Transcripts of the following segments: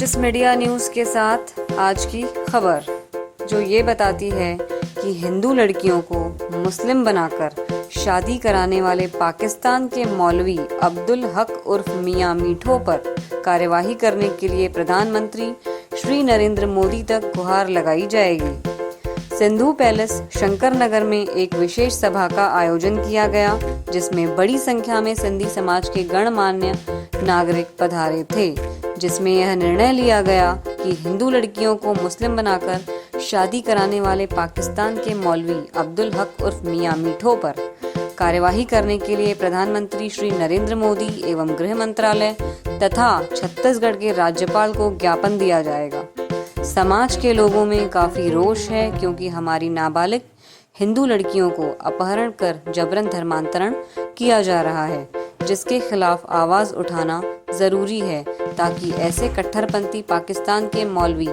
Justice media news के साथ आज की खबर जो ये बताती है कि हिंदू लड़कियों को मुस्लिम बनाकर शादी कराने वाले पाकिस्तान के मौलवी अब्दुल हक उर्फ मियां मीठो पर कार्यवाही करने के लिए प्रधानमंत्री श्री नरेंद्र मोदी तक गुहार लगाई जाएगी। सिंधु पैलेस शंकर नगर में एक विशेष सभा का आयोजन किया गया, जिसमें बड़ी संख्या में सिंधी समाज के गणमान्य नागरिक पधारे थे, जिसमें यह निर्णय लिया गया कि हिंदू लड़कियों को मुस्लिम बनाकर शादी कराने वाले पाकिस्तान के मौलवी अब्दुल हक उर्फ मियां मीठो पर कार्यवाही करने के लिए प्रधानमंत्री श्री नरेंद्र मोदी एवं गृह मंत्रालय तथा छत्तीसगढ़ के राज्यपाल को ज्ञापन दिया जाएगा। समाज के लोगों में काफी रोष है, क्योंकि हमारी नाबालिग हिंदू लड़कियों को अपहरण कर जबरन धर्मांतरण किया जा रहा है, जिसके खिलाफ आवाज उठाना जरूरी है, ताकि ऐसे कट्टरपंथी पाकिस्तान के मौलवी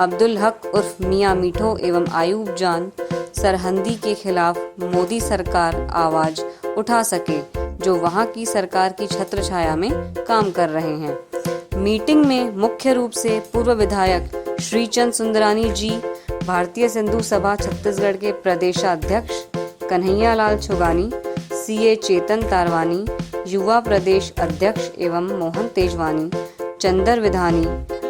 अब्दुल हक उर्फ मियां मीठो एवं आयूब जान सरहंदी के खिलाफ मोदी सरकार आवाज उठा सके, जो वहां की सरकार की छत्र छाया में काम कर रहे हैं। मीटिंग में मुख्य रूप से पूर्व विधायक श्रीचंद सुंदरानी जी, भारतीय सिंधु सभा छत्तीसगढ़ के प्रदेशाध्यक्ष कन्हैया लाल छुगानी, सीए चेतन तारवानी, युवा प्रदेश अध्यक्ष एवं मोहन तेजवानी, चंदर विधानी,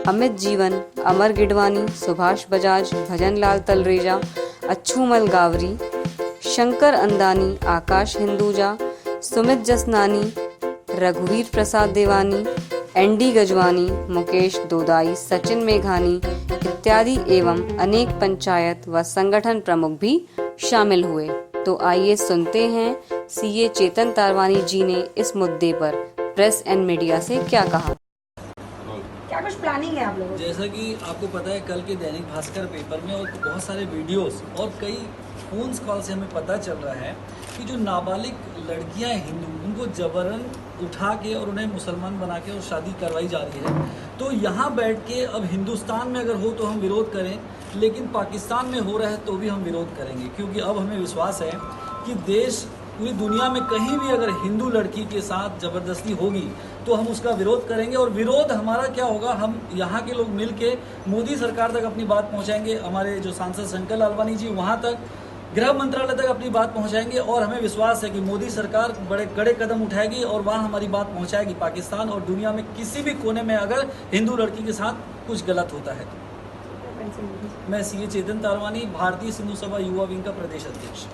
अमित जीवन, अमर गिडवानी, सुभाष बजाज, भजन लाल तलरेजा, अच्छूमल गावरी, शंकर अंदानी, आकाश हिंदूजा, सुमित जसनानी, रघुवीर प्रसाद देवानी, एनडी गजवानी, मुकेश दोदाई, सचिन मेघानी इत्यादि एवं अनेक पंचायत व संगठन प्रमुख भी शामिल हुए। तो आइए सुनते हैं सीए चेतन तारवानी जी ने इस मुद्दे पर प्रेस एंड मीडिया से क्या कहा। क्या कुछ प्लानिंग है आप लोगों की? जैसा कि आपको पता है, कल के दैनिक भास्कर पेपर में और बहुत सारे वीडियोस और कई फोन कॉल से हमें पता चल रहा है कि जो नाबालिग लड़कियां हैं हिंदू, उनको जबरन उठा के और उन्हें मुसलमान बना के और शादी करवाई जा रही है। तो यहाँ बैठ के अब हिंदुस्तान में अगर हो तो हम विरोध करें, लेकिन पाकिस्तान में हो रहा है तो भी हम विरोध करेंगे, क्योंकि अब हमें विश्वास है कि देश पूरी दुनिया में कहीं भी अगर हिंदू लड़की के साथ ज़बरदस्ती होगी तो हम उसका विरोध करेंगे। और विरोध हमारा क्या होगा, हम यहाँ के लोग मिल के मोदी सरकार तक अपनी बात पहुँचाएंगे, हमारे जो सांसद शंकर लालवानी जी वहाँ तक, गृह मंत्रालय तक अपनी बात पहुँचाएंगे। और हमें विश्वास है कि मोदी सरकार बड़े कड़े कदम उठाएगी और वहाँ हमारी बात पहुँचाएगी पाकिस्तान और दुनिया में किसी भी कोने में अगर हिंदू लड़की के साथ कुछ गलत होता है तो। मैं सीए चेतन तारवानी, भारतीय सिंधु सभा युवा विंग का प्रदेश अध्यक्ष।